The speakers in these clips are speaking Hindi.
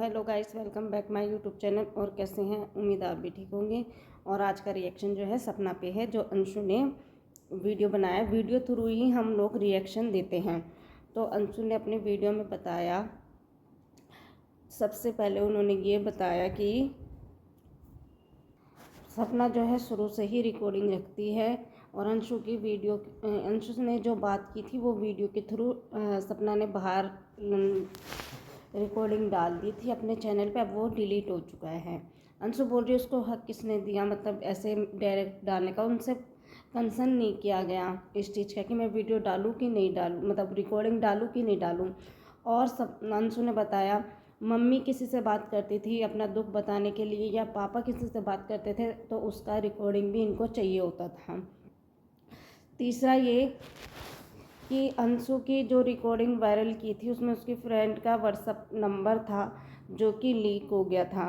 Hello guys, welcome back my YouTube channel. और कैसे हैं? उम्मीद आप भी ठीक होंगे। और आज का रिएक्शन जो है सपना पे है, जो अंशु ने वीडियो बनाया। वीडियो थ्रू ही हम लोग रिएक्शन देते हैं। तो अंशु ने अपने वीडियो में बताया, सबसे पहले उन्होंने ये बताया कि सपना जो है शुरू से ही रिकॉर्डिंग रखती है। और अंशु की वीडियो, अंशु ने जो बात की थी वो वीडियो के थ्रू सपना ने बाहर रिकॉर्डिंग डाल दी थी अपने चैनल पे। अब वो डिलीट हो चुका है। अंशु बोल रही है उसको हक किसने दिया, मतलब ऐसे डायरेक्ट डालने का। उनसे कंसर्न नहीं किया गया इस चीज़ का कि मैं वीडियो डालूँ कि नहीं डालूँ, मतलब रिकॉर्डिंग डालूँ कि नहीं डालूँ। और सब अंशु ने बताया, मम्मी किसी से बात करती थी अपना दुख बताने के लिए, या पापा किसी से बात करते थे तो उसका रिकॉर्डिंग भी इनको चाहिए होता था। तीसरा ये कि अंशु की जो रिकॉर्डिंग वायरल की थी उसमें उसकी फ्रेंड का व्हाट्सएप नंबर था जो कि लीक हो गया था,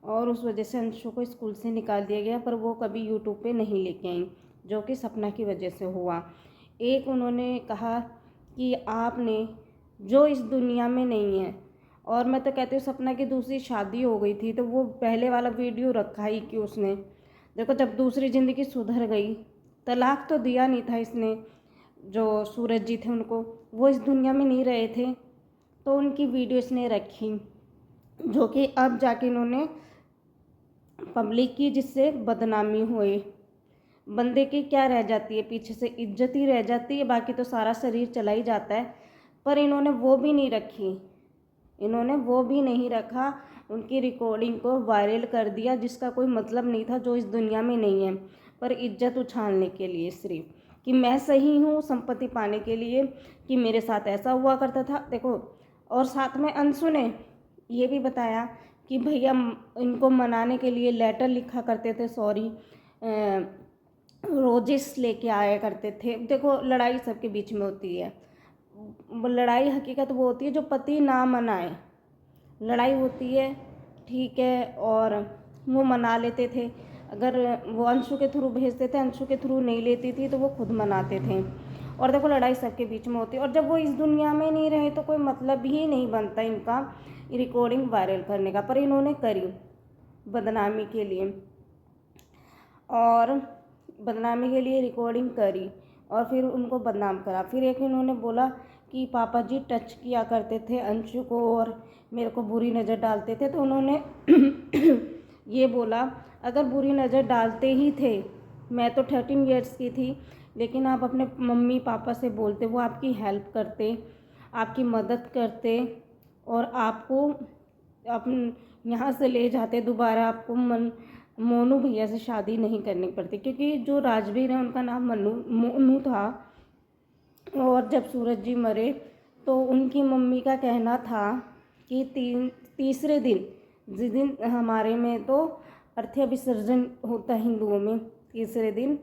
और उस वजह से अंशु को स्कूल से निकाल दिया गया। पर वो कभी यूट्यूब पे नहीं लेके आई, जो कि सपना की वजह से हुआ। एक उन्होंने कहा कि आपने जो इस दुनिया में नहीं है, और मैं तो कहती हूँ सपना की दूसरी शादी हो गई थी तो वो पहले वाला वीडियो रखा ही कि उसने देखो, जब दूसरी ज़िंदगी सुधर गई, तलाक तो दिया नहीं था इसने। जो सूरज जी थे उनको, वो इस दुनिया में नहीं रहे थे, तो उनकी वीडियो इसने रखी, जो कि अब जाके इन्होंने पब्लिक की, जिससे बदनामी हुई। बंदे की क्या रह जाती है पीछे से? इज्जत ही रह जाती है, बाकी तो सारा शरीर चला ही जाता है। पर इन्होंने वो भी नहीं रखी, इन्होंने वो भी नहीं रखा। उनकी रिकॉर्डिंग को वायरल कर दिया, जिसका कोई मतलब नहीं था, जो इस दुनिया में नहीं है, पर इज्जत उछालने के लिए, सिर्फ कि मैं सही हूँ संपत्ति पाने के लिए, कि मेरे साथ ऐसा हुआ करता था। देखो, और साथ में अंशु ने ये भी बताया कि भैया इनको मनाने के लिए लेटर लिखा करते थे, सॉरी रोजेस लेके आया करते थे। देखो, लड़ाई सबके बीच में होती है। लड़ाई हकीकत वो होती है जो पति ना मनाए। लड़ाई होती है, ठीक है, और वो मना लेते थे। अगर वो अंशु के थ्रू भेजते थे, अंशु के थ्रू नहीं लेती थी तो वो खुद मनाते थे। और देखो, लड़ाई सबके बीच में होती है। और जब वो इस दुनिया में नहीं रहे तो कोई मतलब ही नहीं बनता इनका रिकॉर्डिंग वायरल करने का। पर इन्होंने करी बदनामी के लिए, और बदनामी के लिए रिकॉर्डिंग करी और फिर उनको बदनाम करा। फिर एक इन्होंने बोला कि पापा जी टच किया करते थे अंशु को और मेरे को बुरी नज़र डालते थे। तो उन्होंने ये बोला, अगर बुरी नज़र डालते ही थे, मैं तो 13 ईयर्स की थी, लेकिन आप अपने मम्मी पापा से बोलते, वो आपकी हेल्प करते, आपकी मदद करते, और आपको यहाँ से ले जाते दोबारा। आपको मोनू भैया से शादी नहीं करनी पड़ती, क्योंकि जो राजवीर है उनका नाम मोनू था। और जब सूरज जी मरे तो उनकी मम्मी का कहना था कि तीसरे दिन, जिस दिन हमारे में तो अर्थी विसर्जन होता है हिंदुओं में, तीसरे दिन,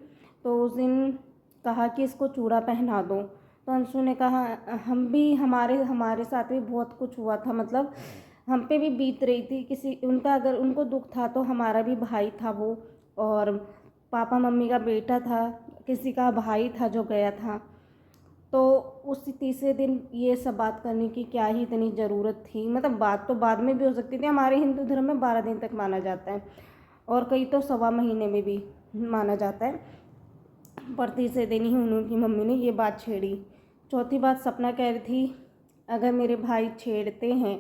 तो उस दिन कहा कि इसको चूड़ा पहना दो। तो अंशु ने कहा, हम भी, हमारे साथ भी बहुत कुछ हुआ था, मतलब हम पे भी बीत रही थी किसी, उनका अगर उनको दुख था तो हमारा भी भाई था वो, और पापा मम्मी का बेटा था, किसी का भाई था जो गया था। तो उस तीसरे दिन ये सब बात करने की क्या ही इतनी ज़रूरत थी? मतलब बात तो बाद में भी हो सकती थी। हमारे हिंदू धर्म में 12 दिन तक माना जाता है, और कई तो सवा महीने में भी माना जाता है। पर तीसरे दिन ही उनकी मम्मी ने ये बात छेड़ी। चौथी बात, सपना कह रही थी, अगर मेरे भाई छेड़ते हैं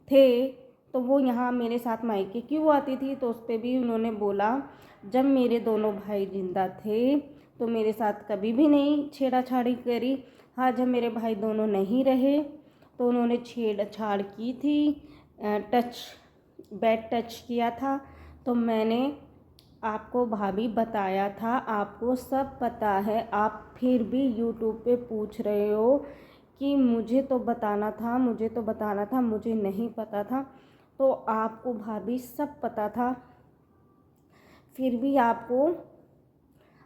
थे तो वो यहाँ मेरे साथ मायके क्यों आती थी? तो उस पर भी उन्होंने बोला, जब मेरे दोनों भाई जिंदा थे तो मेरे साथ कभी भी नहीं छेड़ाछाड़ी करी। हाँ, जब मेरे भाई दोनों नहीं रहे तो उन्होंने छेड़छाड़ की थी, बैड टच किया था। तो मैंने आपको भाभी बताया था, आपको सब पता है, आप फिर भी यूट्यूब पे पूछ रहे हो कि मुझे तो बताना था, मुझे तो बताना था, मुझे नहीं पता था। तो आपको भाभी सब पता था, फिर भी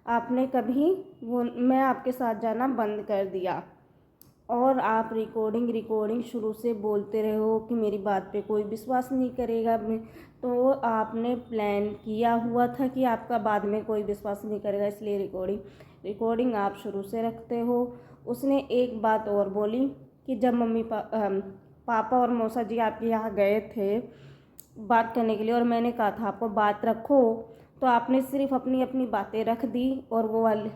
आपने कभी वो, मैं आपके साथ जाना बंद कर दिया। और आप रिकॉर्डिंग शुरू से बोलते रहे हो कि मेरी बात पे कोई विश्वास नहीं करेगा। तो आपने प्लान किया हुआ था कि आपका बाद में कोई विश्वास नहीं करेगा, इसलिए रिकॉर्डिंग आप शुरू से रखते हो। उसने एक बात और बोली कि जब पापा और मौसा जी आपके यहाँ गए थे बात करने के लिए और मैंने कहा था आपको बात रखो, तो आपने सिर्फ अपनी अपनी बातें रख दी और वो वाली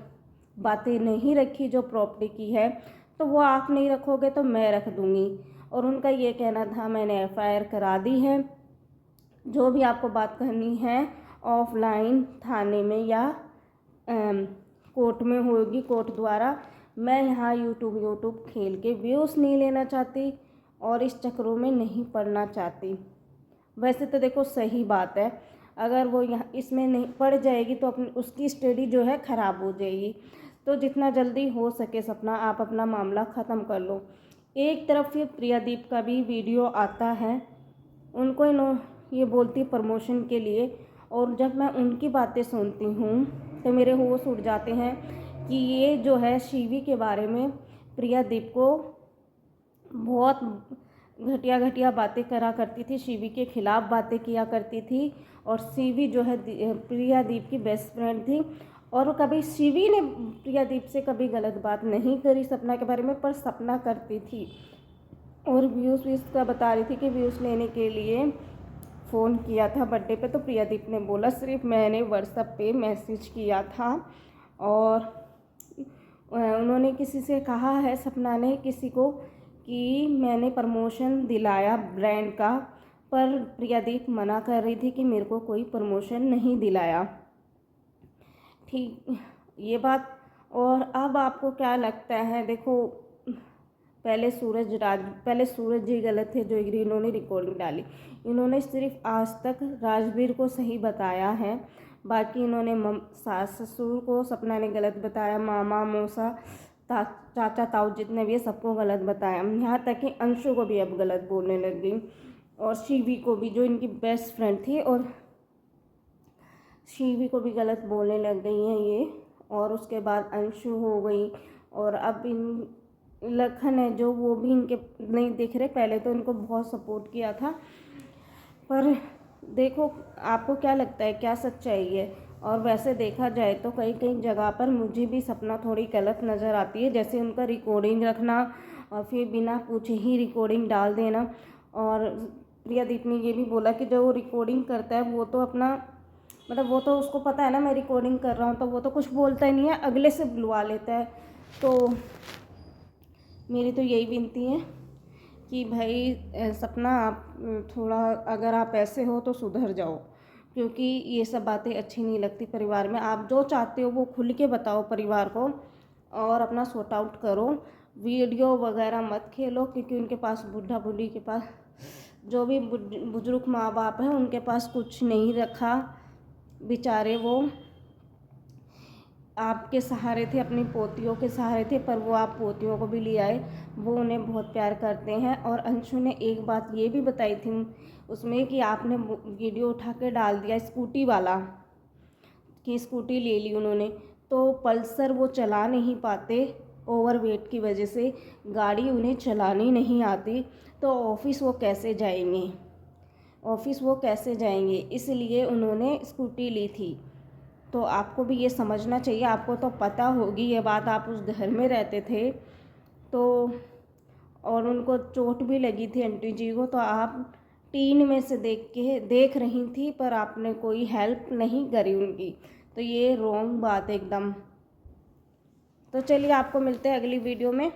बातें नहीं रखी जो प्रॉपर्टी की है। तो वो आप नहीं रखोगे तो मैं रख दूँगी। और उनका ये कहना था मैंने एफआईआर करा दी है, जो भी आपको बात करनी है ऑफलाइन थाने में या कोर्ट में होगी, कोर्ट द्वारा। मैं यहाँ यूट्यूब खेल के व्यूज़ नहीं लेना चाहती और इस चक्करों में नहीं पड़ना चाहती। वैसे तो देखो सही बात है, अगर वो यहाँ इसमें नहीं पड़ जाएगी तो अपनी उसकी स्टडी जो है ख़राब हो जाएगी। तो जितना जल्दी हो सके सपना आप अपना मामला ख़त्म कर लो। एक तरफ फिर प्रियादीप का भी वीडियो आता है, उनको ये बोलती प्रमोशन के लिए, और जब मैं उनकी बातें सुनती हूँ तो मेरे होश उड़ जाते हैं कि ये जो है शिवी के बारे में प्रियादीप को बहुत घटिया घटिया बातें करा करती थी, शिवी के ख़िलाफ़ बातें किया करती थी। और शिवी जो है प्रियादीप की बेस्ट फ्रेंड थी और कभी शिवी ने प्रियादीप से कभी गलत बात नहीं करी सपना के बारे में, पर सपना करती थी। और व्यूज़ का बता रही थी कि व्यूज़ लेने के लिए फ़ोन किया था बर्थडे पे, तो प्रियादीप ने बोला सिर्फ मैंने व्हाट्सएप पे मैसेज किया था। और उन्होंने किसी से कहा है, सपना ने किसी को, कि मैंने प्रमोशन दिलाया ब्रांड का, पर प्रियादीप मना कर रही थी कि मेरे को कोई प्रमोशन नहीं दिलाया। ठीक ये बात। और अब आपको क्या लगता है, देखो पहले सूरज जी गलत थे जो इन्होंने रिकॉर्डिंग डाली। इन्होंने सिर्फ आज तक राजवीर को सही बताया है, बाकी इन्होंने सास ससुर को सपना ने गलत बताया, मामा मौसा चाचा ताऊ जितने भी सबको गलत बताया, यहाँ तक कि अंशु को भी अब गलत बोलने लग गई और शिवी को भी, जो इनकी बेस्ट फ्रेंड थी, और शिवी को भी गलत बोलने लग गई हैं ये। और उसके बाद अंशु हो गई और अब इन लखन है जो, वो भी इनके नहीं दिख रहे। पहले तो इनको बहुत सपोर्ट किया था, पर देखो आपको क्या लगता है क्या सच्चाई है। और वैसे देखा जाए तो कई कई जगह पर मुझे भी सपना थोड़ी गलत नज़र आती है, जैसे उनका रिकॉर्डिंग रखना और फिर बिना पूछे ही रिकॉर्डिंग डाल देना। और प्रियादीप ने ये भी बोला कि जो वो रिकॉर्डिंग करता है वो तो अपना मतलब वो तो उसको पता है ना मैं रिकॉर्डिंग कर रहा हूँ, तो वो तो कुछ बोलता ही नहीं है, अगले से बुलवा लेता है। तो मेरी तो यही विनती है कि भाई सपना आप थोड़ा, अगर आप ऐसे हो तो सुधर जाओ, क्योंकि ये सब बातें अच्छी नहीं लगती परिवार में। आप जो चाहते हो वो खुल के बताओ परिवार को और अपना सॉर्ट आउट करो। वीडियो वगैरह मत खेलो, क्योंकि उनके पास बूढ़ा बूढ़ी के पास जो भी बुजुर्ग माँ बाप हैं उनके पास कुछ नहीं रखा, बेचारे वो आपके सहारे थे, अपनी पोतियों के सहारे थे, पर वो आप पोतियों को भी ले आए। वो उन्हें बहुत प्यार करते हैं। और अंशु ने एक बात ये भी बताई थी उसमें कि आपने वीडियो उठा के डाल दिया स्कूटी वाला, कि स्कूटी ले ली उन्होंने, तो पल्सर वो चला नहीं पाते ओवरवेट की वजह से, गाड़ी उन्हें चलानी नहीं आती, तो ऑफिस वो कैसे जाएंगे, इसलिए उन्होंने स्कूटी ली थी। तो आपको भी ये समझना चाहिए, आपको तो पता होगी ये बात, आप उस घर में रहते थे तो, और उनको चोट भी लगी थी आंटी जी को, तो आप टीन में से देख रही थी, पर आपने कोई हेल्प नहीं करी उनकी। तो ये रॉन्ग बात एकदम। तो चलिए आपको मिलते हैं अगली वीडियो में।